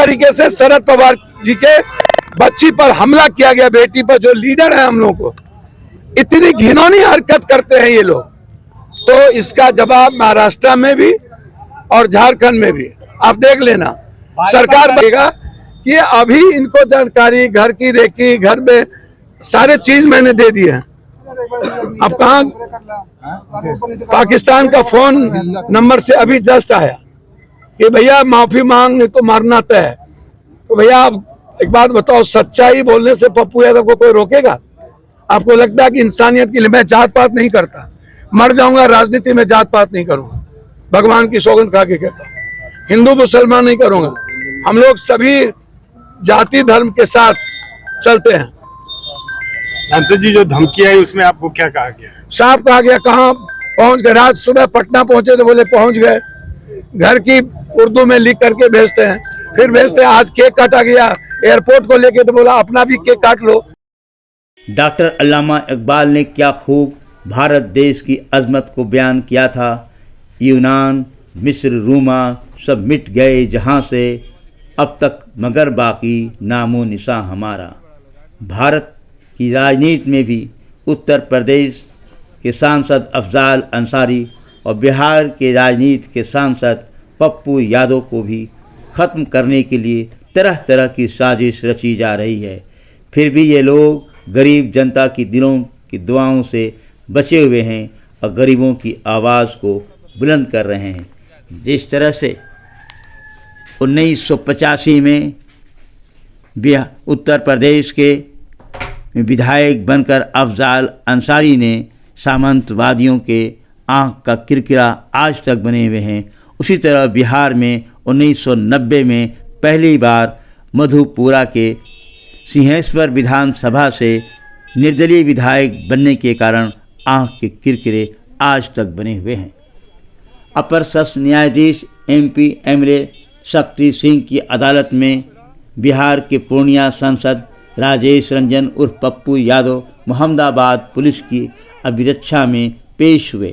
तरीके से शरद पवार जी के बच्ची पर हमला किया गया, बेटी पर, जो लीडर है हम लोग को, इतनी घिनौनी हरकत करते हैं ये लोग, तो इसका जवाब महाराष्ट्र में भी और झारखंड में भी आप देख लेना। सरकार देगा कि अभी इनको जानकारी, घर की रेकी, घर में सारे चीज मैंने दे दिए हैं। अब कहाँ पाकिस्तान का फोन नंबर से अभी जस्ट आया कि भैया माफी मांग, नहीं तो मारना तय है। तो भैया आप एक बात बताओ, सच्चाई बोलने से पप्पू यादव को कोई रोकेगा? आपको लगता है कि इंसानियत के लिए? मैं जात पात नहीं करता, मर जाऊंगा राजनीति में जात पात नहीं करूंगा, भगवान की सौगंध खा के कहता हूं। हिंदू मुसलमान नहीं करूंगा, हम लोग सभी जाति धर्म के साथ चलते हैं। सांसद जी जो धमकी आई उसमें आपको क्या कहा गया? साफ कहा गया, कहाँ पहुंच गए? रात सुबह पटना पहुंचे तो बोले पहुंच गए। घर की उर्दू में लिख करके भेजते हैं, फिर भेजते हैं आज केक काटा गया एयरपोर्ट को लेके, तो बोला अपना भी केक काट लो। डॉक्टर अल्लामा इकबाल ने क्या खूब भारत देश की अजमत को बयान किया था। यूनान, मिस्र, रोमा सब मिट गए जहाँ से, अब तक मगर बाकी नामो निशां हमारा। भारत की राजनीति में भी उत्तर प्रदेश के सांसद अफजाल अंसारी और बिहार के राजनीति के सांसद पप्पू यादव को भी ख़त्म करने के लिए तरह तरह की साजिश रची जा रही है। फिर भी ये लोग गरीब जनता की दिलों की दुआओं से बचे हुए हैं और गरीबों की आवाज़ को बुलंद कर रहे हैं। जिस तरह से 1985 में उत्तर प्रदेश के विधायक बनकर अफजाल अंसारी ने सामंतवादियों के आँख का किरकिरा आज तक बने हुए हैं, उसी तरह बिहार में 1990 में पहली बार मधुपुरा के सिंहेश्वर विधानसभा से निर्दलीय विधायक बनने के कारण आँख के किरकिरे आज तक बने हुए हैं। अपर सत्र न्यायाधीश MP MLA शक्ति सिंह की अदालत में बिहार के पूर्णिया सांसद राजेश रंजन उर्फ पप्पू यादव मोहम्मदाबाद पुलिस की अभिरक्षा में पेश हुए।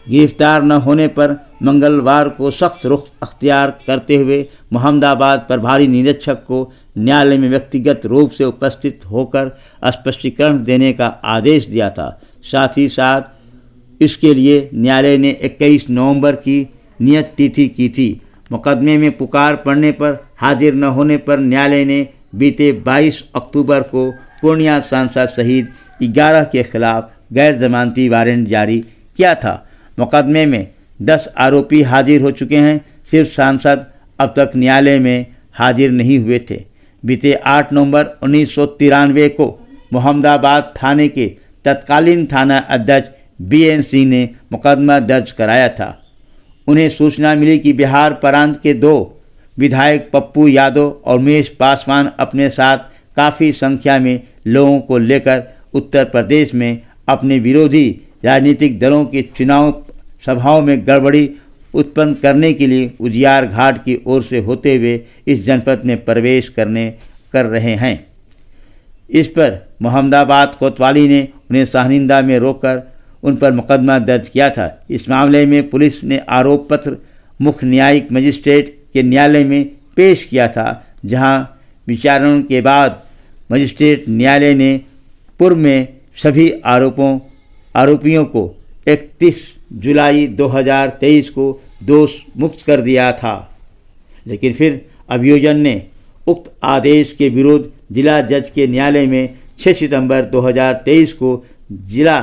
गिरफ्तार न होने पर मंगलवार को सख्त रुख अख्तियार करते हुए मोहम्मदाबाद प्रभारी निरीक्षक को न्यायालय में व्यक्तिगत रूप से उपस्थित होकर स्पष्टीकरण देने का आदेश दिया था। साथ ही साथ इसके लिए न्यायालय ने 21 नवंबर की नियत तिथि की थी। मुकदमे में पुकार पड़ने पर हाजिर न होने पर न्यायालय ने बीते 22 अक्टूबर को पूर्णिया सांसद सहित 11 के खिलाफ गैर जमानती वारंट जारी किया था। मुकदमे में 10 आरोपी हाजिर हो चुके हैं। सिर्फ सांसद अब तक न्यायालय में हाजिर नहीं हुए थे। बीते 8 नवंबर 1993 को मोहम्मदाबाद थाने के तत्कालीन थाना अध्यक्ष BN सिंह ने मुकदमा दर्ज कराया था। उन्हें सूचना मिली कि बिहार प्रांत के 2 विधायक पप्पू यादव और उमेश पासवान अपने साथ काफ़ी संख्या में लोगों को लेकर उत्तर प्रदेश में अपने विरोधी राजनीतिक दलों के चुनाव सभाओं में गड़बड़ी उत्पन्न करने के लिए उजियार घाट की ओर से होते हुए इस जनपद में प्रवेश कर रहे हैं। इस पर मोहम्मदाबाद कोतवाली ने उन्हें साहनिंदा में रोककर उन पर मुकदमा दर्ज किया था। इस मामले में पुलिस ने आरोप पत्र मुख्य न्यायिक मजिस्ट्रेट के न्यायालय में पेश किया था, जहां विचारण के बाद मजिस्ट्रेट न्यायालय ने पूर्व में सभी आरोपियों को 31 जुलाई 2023 को दोष मुक्त कर दिया था। लेकिन फिर अभियोजन ने उक्त आदेश के विरुद्ध जिला जज के न्यायालय में 6 सितंबर 2023 को जिला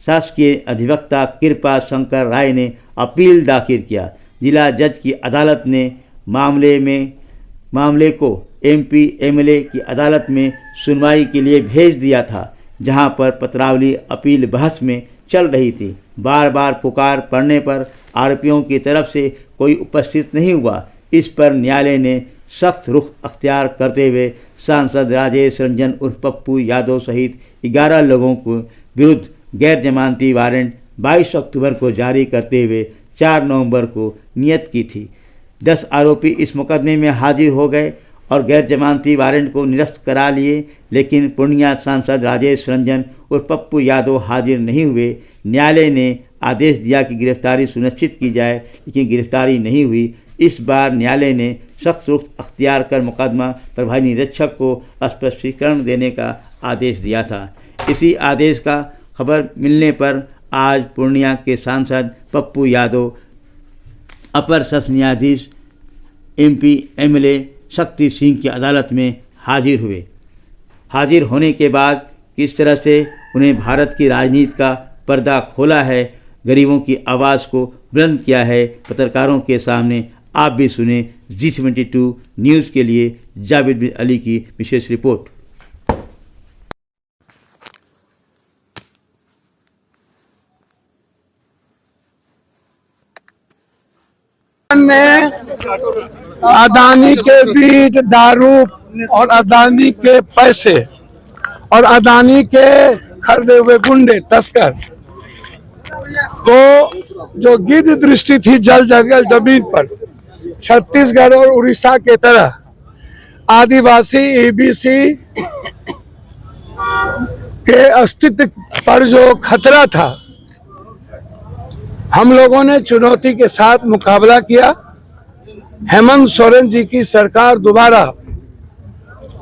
शासकीय अधिवक्ता कृपा शंकर राय ने अपील दाखिल किया। जिला जज की अदालत ने मामले को MP MLA की अदालत में सुनवाई के लिए भेज दिया था, जहां पर पत्रावली अपील बहस में चल रही थी। बार बार पुकार पड़ने पर आरोपियों की तरफ से कोई उपस्थित नहीं हुआ। इस पर न्यायालय ने सख्त रुख अख्तियार करते हुए सांसद राजेश रंजन उर्फ पप्पू यादव सहित 11 लोगों को विरुद्ध गैर जमानती वारंट 22 अक्टूबर को जारी करते हुए 4 नवंबर को नियत की थी। 10 आरोपी इस मुकदमे में हाजिर हो गए और गैर जमानती वारंट को निरस्त करा लिए, लेकिन पूर्णिया सांसद राजेश रंजन और पप्पू यादव हाजिर नहीं हुए। न्यायालय ने आदेश दिया कि गिरफ्तारी सुनिश्चित की जाए, लेकिन गिरफ्तारी नहीं हुई। इस बार न्यायालय ने सख्त रुख अख्तियार कर मुकदमा प्रभारी निरीक्षक को स्पष्टीकरण देने का आदेश दिया था। इसी आदेश का खबर मिलने पर आज पूर्णिया के सांसद पप्पू यादव, अपर सत्र न्यायाधीश MP MLA शक्ति सिंह की अदालत में हाजिर हुए। हाजिर होने के बाद किस तरह से उन्हें भारत की राजनीति का पर्दा खोला है, गरीबों की आवाज़ को बुलंद किया है पत्रकारों के सामने, आप भी सुने G72 न्यूज़ के लिए जावेद बिन अली की विशेष रिपोर्ट। ने अदानी के बीट दारू और अदानी के पैसे और अदानी के खरीदे हुए गुंडे तस्कर को जो गिद्ध दृष्टि थी जल जंगल जमीन पर, छत्तीसगढ़ और उड़ीसा के तरह आदिवासी EBC के अस्तित्व पर जो खतरा था, हम लोगों ने चुनौती के साथ मुकाबला किया। हेमंत सोरेन जी की सरकार दोबारा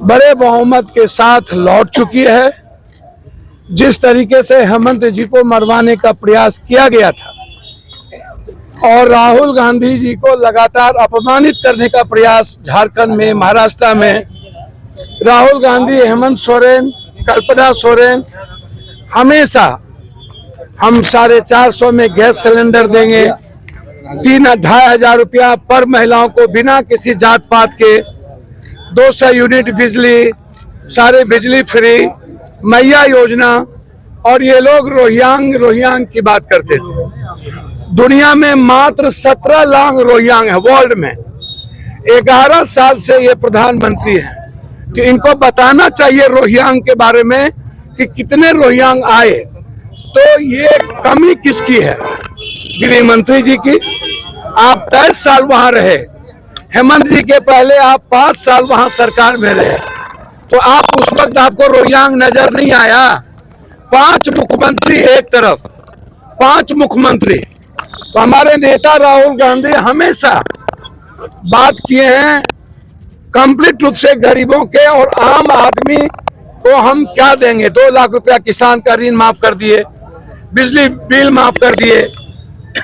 बड़े बहुमत के साथ लौट चुकी है। जिस तरीके से हेमंत जी को मरवाने का प्रयास किया गया था और राहुल गांधी जी को लगातार अपमानित करने का प्रयास झारखंड में, महाराष्ट्र में, राहुल गांधी, हेमंत सोरेन, कल्पना सोरेन हमेशा हम 450 में गैस सिलेंडर देंगे, 3-2,500 रुपया पर महिलाओं को बिना किसी जात पात के, 200 यूनिट बिजली, सारे बिजली फ्री, मैया योजना। और ये लोग रोहिंग्यांग की बात करते थे। दुनिया में मात्र 17 लाख रोहिंग्यांग है वर्ल्ड में। 11 साल से ये प्रधानमंत्री हैं कि इनको बताना चाहिए रोहिंग्यांग के बारे में कि कितने रोहिंग्यांग आए। तो ये कमी किसकी है? गृह मंत्री जी की। आप 23 साल वहां रहे, हेमंत जी के पहले आप 5 साल वहां सरकार में रहे, तो आप उस वक्त आपको रोहिंग्यांग नजर नहीं आया? 5 मुख्यमंत्री एक तरफ, 5 मुख्यमंत्री। तो हमारे नेता राहुल गांधी हमेशा बात किए हैं कंप्लीट रूप से गरीबों के और आम आदमी को हम क्या देंगे। 2 लाख रुपया किसान का ऋण माफ कर दिए, बिजली बिल माफ कर दिए,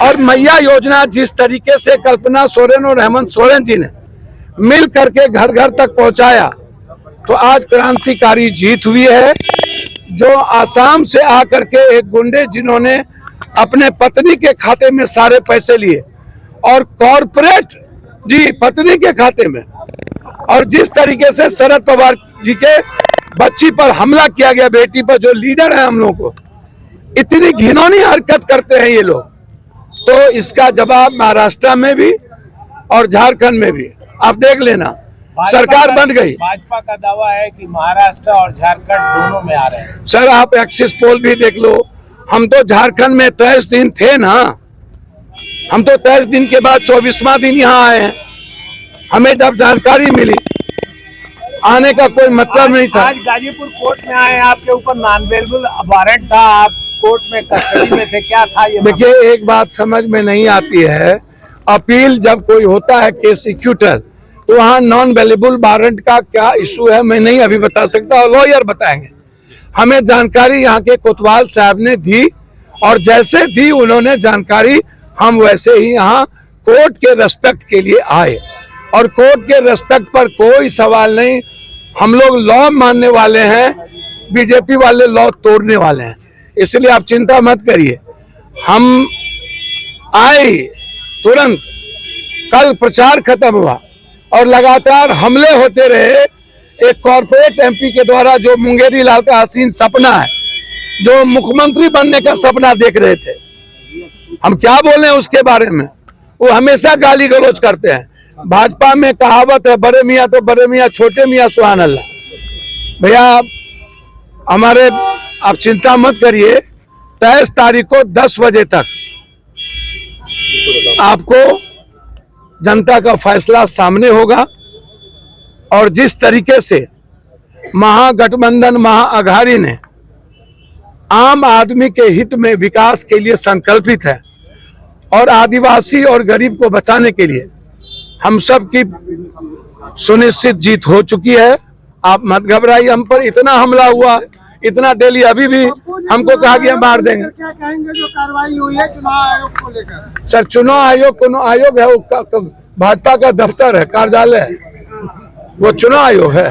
और मैया योजना जिस तरीके से कल्पना सोरेन और हेमंत सोरेन जी ने मिल करके घर घर तक पहुंचाया, तो आज क्रांतिकारी जीत हुई है। जो आसाम से आकर के एक गुंडे जिन्होंने अपने पत्नी के खाते में सारे पैसे लिए और कॉरपोरेट जी पत्नी के खाते में, और जिस तरीके से शरद पवार जी के बच्ची पर हमला किया गया, बेटी पर, जो लीडर है हम लोग को, इतनी घिनौनी हरकत करते हैं ये लोग। तो इसका जवाब महाराष्ट्र में भी और झारखंड में भी आप देख लेना, सरकार बन गई। भाजपा का दावा है कि महाराष्ट्र और झारखंड दोनों में आ रहे हैं। सर आप एक्सिस पोल भी देख लो, हम तो झारखंड में 23 दिन थे ना, हम तो 23 दिन के बाद 24वां दिन यहाँ आए हैं। हमें जब जानकारी मिली, आने का कोई मतलब नहीं था। आज गाजीपुर कोर्ट में आए, आपके ऊपर नॉन अवेलेबल वारंट था, आप कोर्ट में कस्टडी में थे, क्या था ये? देखिए, एक बात समझ में नहीं आती है, अपील जब कोई होता है केस एक्यूटर, तो वहाँ नॉन अवेलेबल वारंट का क्या इशू है मैं नहीं अभी बता सकता, और लॉयर बताएंगे। हमें जानकारी यहाँ के कोतवाल साहब ने दी, और जैसे दी उन्होंने जानकारी, हम वैसे ही यहाँ कोर्ट के रेस्पेक्ट के लिए आए, और कोर्ट के रेस्पेक्ट पर कोई सवाल नहीं। हम लोग लॉ मानने वाले हैं, बीजेपी वाले लॉ तोड़ने वाले हैं, इसलिए आप चिंता मत करिए। हम आए तुरंत, कल प्रचार खत्म हुआ और लगातार हमले होते रहे। एक कॉर्पोरेट MP के द्वारा, जो मुंगेरी लाल का हसीन सपना है, जो मुख्यमंत्री बनने का सपना देख रहे थे, हम क्या बोले उसके बारे में, वो हमेशा गाली गलौज करते हैं। भाजपा में कहावत है, बड़े मियाँ तो बड़े मियाँ, छोटे मियाँ सुभान अल्लाह। भैया हमारे, आप चिंता मत करिए, 23 तारीख को 10 बजे तक आपको जनता का फैसला सामने होगा। और जिस तरीके से महागठबंधन, महाअघाड़ी ने आम आदमी के हित में विकास के लिए संकल्पित है और आदिवासी और गरीब को बचाने के लिए हम सब की सुनिश्चित जीत हो चुकी है। आप मत घबराइए, हम पर इतना हमला हुआ, इतना डेली, अभी भी हमको कहा गया मार देंगे। क्या कहेंगे जो कार्रवाई हुई है चुनाव आयोग को लेकर? सर, चुनाव आयोग कोनो आयोग है? वो भाजपा का दफ्तर है, कार्यालय है, वो चुनाव आयोग है।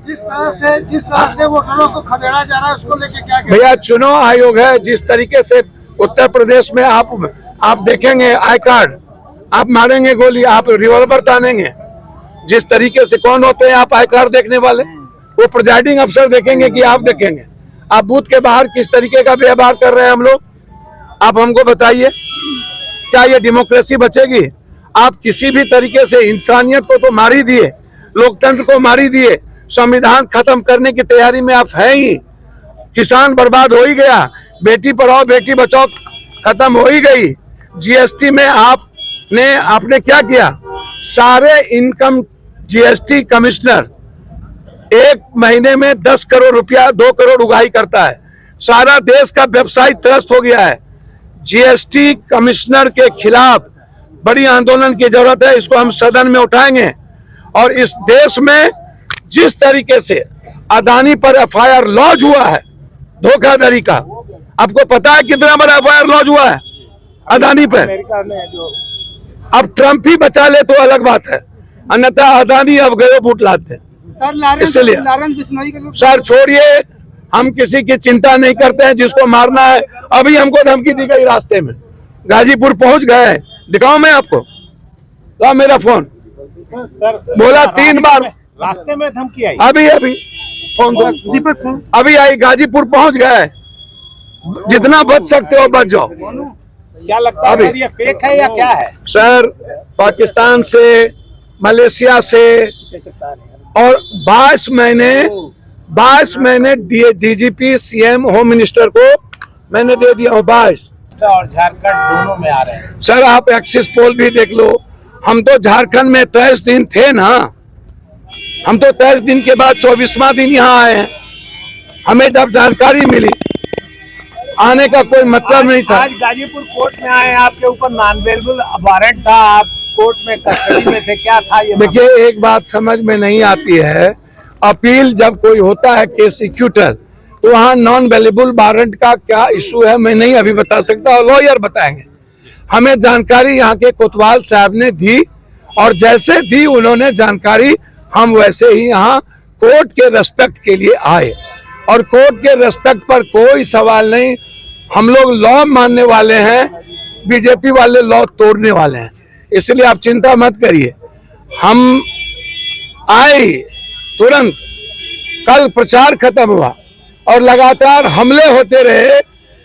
जिस तरह से वोटरों को खदेड़ा जा रहा है उसको लेके क्या कहेंगे? भैया, चुनाव आयोग है। जिस तरीके से उत्तर प्रदेश में आप देखेंगे आई कार्ड, आप मारेंगे गोली, आप रिवॉल्वर तानेंगे, जिस तरीके से कौन होते हैं आप आई कार्ड देखने वाले, वो प्रिजाइडिंग अफसर देखेंगे कि आप देखेंगे। आप बूथ के बाहर किस तरीके का व्यवहार कर रहे हैं हम लोग, आप हमको बताइए। क्या ये डेमोक्रेसी बचेगी? आप किसी भी तरीके से इंसानियत को तो मार ही दिए, लोकतंत्र को मार ही दिए, संविधान खत्म करने की तैयारी में आप हैं ही। किसान बर्बाद हो ही गया, बेटी पढ़ाओ बेटी बचाओ खत्म हो ही गई। जीएसटी में आपने क्या किया? सारे इनकम जीएसटी कमिश्नर एक महीने में 10 करोड़ रुपया, 2 करोड़ उगाही करता है। सारा देश का व्यवसाय त्रस्त हो गया है। जीएसटी कमिश्नर के खिलाफ बड़ी आंदोलन की जरूरत है, इसको हम सदन में उठाएंगे। और इस देश में जिस तरीके से अदानी पर एफआईआर लॉन्च हुआ है धोखाधड़ी का, आपको पता है कितना बड़ा एफआईआर लॉन्च हुआ है अदानी पे? अमेरिका में जो अब ट्रंप ही बचा ले तो अलग बात है, अन्यथा अदानी अब गए बूट लाते। इसलिए सर छोड़िए, हम किसी की चिंता नहीं करते हैं। जिसको मारना है, अभी हमको धमकी दी गई रास्ते में, गाजीपुर पहुंच गए, दिखाओ मैं आपको, ला मेरा फोन। सर बोला 3 बार रास्ते में धमकी आई, अभी फोन दो, अभी आई, गाजीपुर पहुंच गए। जितना बच सकते हो बच जाओ। क्या लगता है सर ये फेक है या क्या है? सर, पाकिस्तान से, मलेशिया से, और 22 महीने डीजीपी, सीएम, होम मिनिस्टर को मैंने दे दिया हूँ 22। और झारखंड दोनों में आ रहे हैं। सर, आप एक्सिस पोल भी देख लो, हम तो झारखंड में 23 दिन थे ना, हम तो 23 दिन के बाद 24वां दिन यहाँ आए हैं। हमें जब जानकारी मिली, आने का कोई मतलब नहीं था। आज गाजीपुर कोर्ट में आए, आपके ऊपर नॉन अवेलेबल वारंट था, आप कोर्ट में कस्टडी में थे, क्या था ये? देखिए, एक बात समझ में नहीं आती है, अपील जब कोई होता है केस इक्यूटर, तो वहाँ नॉन अवेलेबल वारंट का क्या इशू है मैं नहीं अभी बता सकता, और लॉयर बताएंगे। हमें जानकारी यहाँ के कोतवाल साहब ने दी, और जैसे दी उन्होंने जानकारी, हम वैसे ही यहाँ कोर्ट के रेस्पेक्ट के लिए आए। और कोर्ट के रेस्पेक्ट पर कोई सवाल नहीं, हम लोग लॉ मानने वाले हैं, बीजेपी वाले लॉ तोड़ने वाले हैं, इसलिए आप चिंता मत करिए। हम आए तुरंत, कल प्रचार खत्म हुआ और लगातार हमले होते रहे।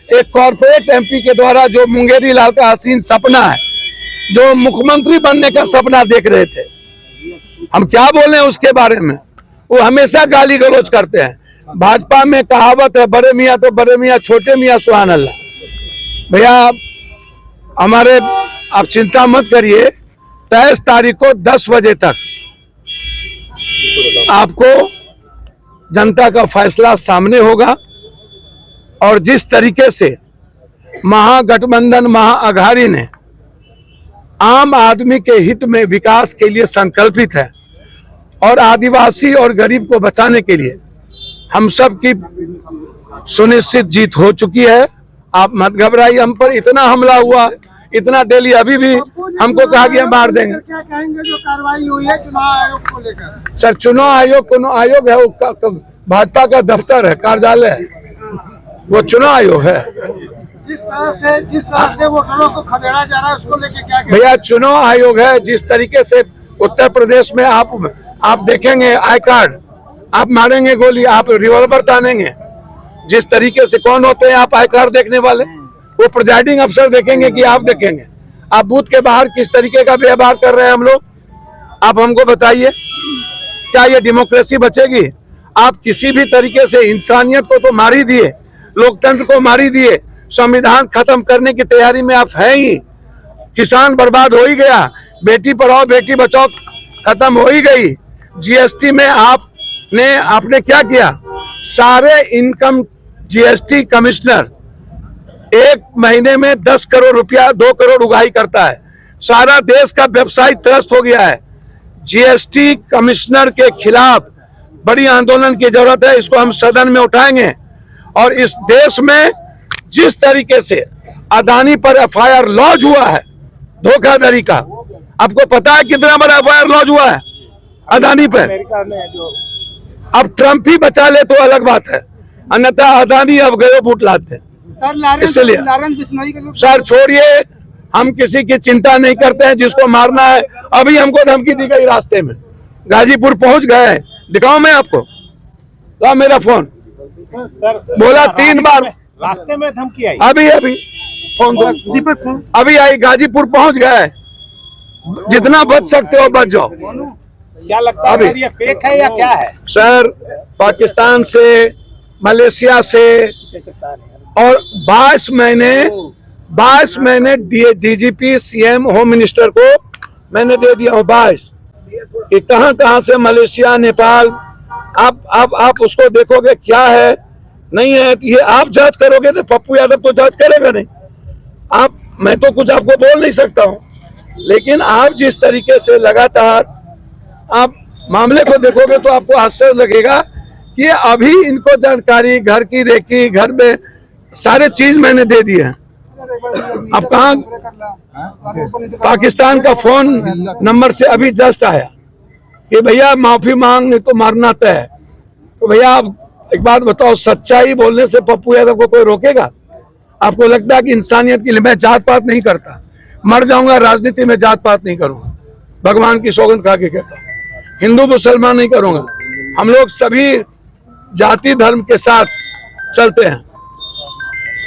एक कॉर्पोरेट एमपी के द्वारा जो मुंगेरी लाल का हसीन सपना है, जो मुख्यमंत्री बनने का सपना देख रहे थे, हम क्या बोले उसके बारे में? वो हमेशा गाली गलौज करते हैं। भाजपा में कहावत है, बड़े मियाँ तो बड़े मियाँ, छोटे मियाँ सुभान अल्लाह। भैया हमारे, आप चिंता मत करिए, 23 तारीख को 10 बजे तक आपको जनता का फैसला सामने होगा। और जिस तरीके से महागठबंधन, महाअघाड़ी ने आम आदमी के हित में विकास के लिए संकल्पित है, और आदिवासी और गरीब को बचाने के लिए हम सब की सुनिश्चित जीत हो चुकी है। आप मत घबराइए, हम पर इतना हमला हुआ, इतना डेली, अभी भी हमको कहा गया मार देंगे। क्या कहेंगे जो कार्रवाई हुई है चुनाव आयोग को लेकर? सर, चुनाव आयोग कोनो आयोग है? वो भाजपा का दफ्तर है, कार्यालय है, वो चुनाव आयोग है। जिस तरह से वोटरों को खदेड़ा जा रहा है उसको लेके क्या कहेंगे? भैया, चुनाव आयोग है। जिस तरीके से उत्तर प्रदेश में आप देखेंगे आई कार्ड, आप मारेंगे गोली, आप रिवॉल्वर तानेंगे, जिस तरीके से कौन होते हैं आप आई कार्ड देखने वाले, वो प्रिजाइडिंग अफसर देखेंगे कि आप देखेंगे। आप बूथ के बाहर किस तरीके का व्यवहार कर रहे हैं हम लोग, आप हमको बताइए। क्या ये डेमोक्रेसी बचेगी? आप किसी भी तरीके से इंसानियत को तो मार ही दिए, लोकतंत्र को मार ही दिए, संविधान खत्म करने की तैयारी में आप हैं ही। किसान बर्बाद हो ही गया, बेटी पढ़ाओ बेटी बचाओ खत्म हो ही गई। जीएसटी में आपने क्या किया? सारे इनकम जीएसटी कमिश्नर एक महीने में 10 करोड़ रुपया, 2 करोड़ उगाही करता है। सारा देश का व्यवसाय त्रस्त हो गया है। जीएसटी कमिश्नर के खिलाफ बड़ी आंदोलन की जरूरत है। इसको हम सदन में उठाएंगे और इस देश में जिस तरीके से अदानी पर एफआईआर लॉन्च हुआ है धोखाधड़ी का, आपको पता है कितना बड़ा एफआईआर लॉन्च हुआ है अदानी पर? अमेरिका में जो अब ट्रंप ही बचा ले तो अलग बात है, अन्यथा अदानी अब गए बूट लाते हैं। इसलिए सर छोड़िए, हम किसी की चिंता नहीं करते हैं। जिसको मारना है, अभी हमको धमकी दी गई रास्ते में, गाजीपुर पहुंच गए। दिखाओ मैं आपको, ला मेरा फोन, सर बोला 3 बार रास्ते में धमकी आई। अभी फोन दो, अभी आई, गाजीपुर पहुंच गए। जितना बच सकते हो बच जाओ। क्या लगता है अभी। सर, ये फेक है या क्या है? सर पाकिस्तान से, मलेशिया से और 22 महीने डीजीपी, सीएम, होम मिनिस्टर को मैंने दे दिया हूँ 22 कि कहां से मलेशिया, नेपाल, आप उसको देखोगे क्या है नहीं है, ये आप जांच करोगे तो पप्पू यादव तो जांच करेगा नहीं। मैं तो कुछ आपको बोल नहीं सकता हूं, लेकिन आप जिस तरीके से लगातार आप मामले को देखोगे तो आपको आश्चर्य लगेगा कि अभी इनको जानकारी, घर की रेकी, घर में सारे चीज मैंने दे दिए हैं। अब कहाँ पाकिस्तान का फोन नंबर से अभी जस्ट आया कि भैया माफी मांग, नहीं तो मारना तय है। तो भैया आप एक बात बताओ, सच्चाई बोलने से पप्पू यादव को कोई रोकेगा? आपको लगता है कि इंसानियत के लिए? मैं जात पात नहीं करता, मर जाऊंगा राजनीति में जात पात नहीं करूंगा, भगवान की सौगंध खा के कहता हूं। हिंदू मुसलमान नहीं करूंगा, हम लोग सभी जाति धर्म के साथ चलते हैं।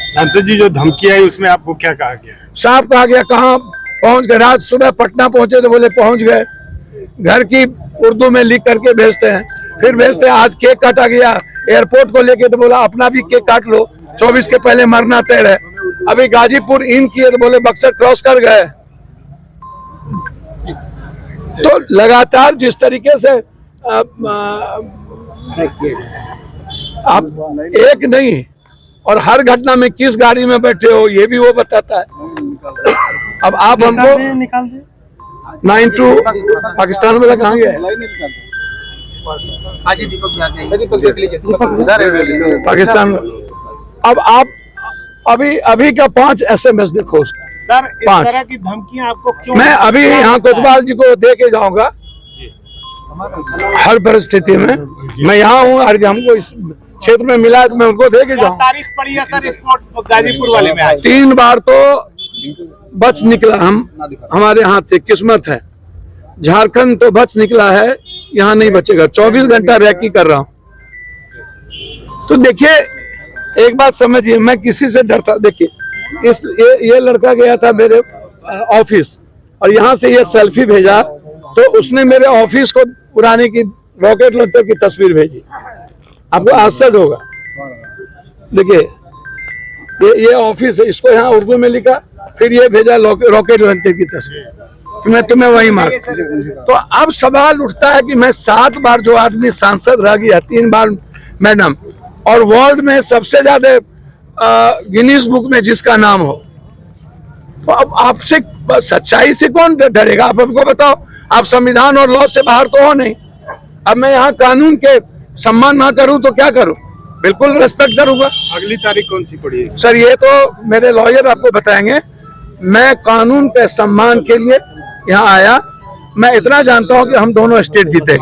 सांसद जी जो धमकी आई उसमें आपको क्या कहा गया? साफ कहा गया, कहाँ पहुंच गए? रात सुबह पटना पहुंचे तो बोले पहुंच गए। घर की उर्दू में लिख करके भेजते हैं, फिर भेजते हैं। आज केक काटा गया एयरपोर्ट को लेके तो बोला अपना भी केक काट लो, 24 के पहले मरना तय है। अभी गाजीपुर इन किए तो बोले बक्सर क्रॉस कर गए। तो लगातार जिस तरीके से आप एक नहीं और हर घटना में किस गाड़ी में बैठे हो ये भी वो बताता है। अब आप हमको 92 पाकिस्तान में कहाँ गए? पाकिस्तान में। अब आप अभी का 5 SMS देखो उसका। सर इस 5 तरह की धमकियां आपको क्यों? मैं अभी यहाँ कोतवाल जी को दे के जाऊंगा हर परिस्थिति में। मैं यहाँ हूँ, हर हमको इस क्षेत्र में मिला तो मैं उनको दे के क्या जाऊँ। तारीख पड़ी है सर स्पॉट गाजीपुर वाले में आज? 3 बार तो बच निकला, हमारे हाथ से किस्मत है। झारखंड तो बच निकला है, यहाँ नहीं बचेगा। 24 घंटा रैकी कर रहा हूँ। तो देखिए एक बात समझिए, मैं किसी से डरता, देखिए ये लड़का गया था मेरे ऑफिस और यहाँ से ये सेल्फी भेजा तो उसने मेरे ऑफिस को उड़ाने की, रॉकेट लॉन्चर की तस्वीर भेजी। आपको आश्चर्य होगा। देखिए ये ऑफिस है, इसको यहाँ उर्दू में लिखा, फिर ये भेजा रॉकेट लॉन्चर की तस्वीर, मैं तुम्हें वही मार। तो अब सवाल उठता है कि मैं 7 बार जो आदमी सांसद रह गया, 3 बार मैडम, और वर्ल्ड में सबसे ज्यादा गिनीज बुक में जिसका नाम हो, तो अब आपसे सच्चाई से कौन डरेगा? आप हमको बताओ, आप संविधान और लॉ से बाहर तो हो नहीं। अब मैं यहाँ कानून के सम्मान ना करूं तो क्या करूं? बिल्कुल रेस्पेक्ट करूंगा। अगली तारीख कौन सी पड़ी है? सर ये तो मेरे लॉयर आपको बताएंगे। मैं कानून के सम्मान के लिए यहाँ आया। मैं इतना जानता हूँ कि हम दोनों स्टेट जीते।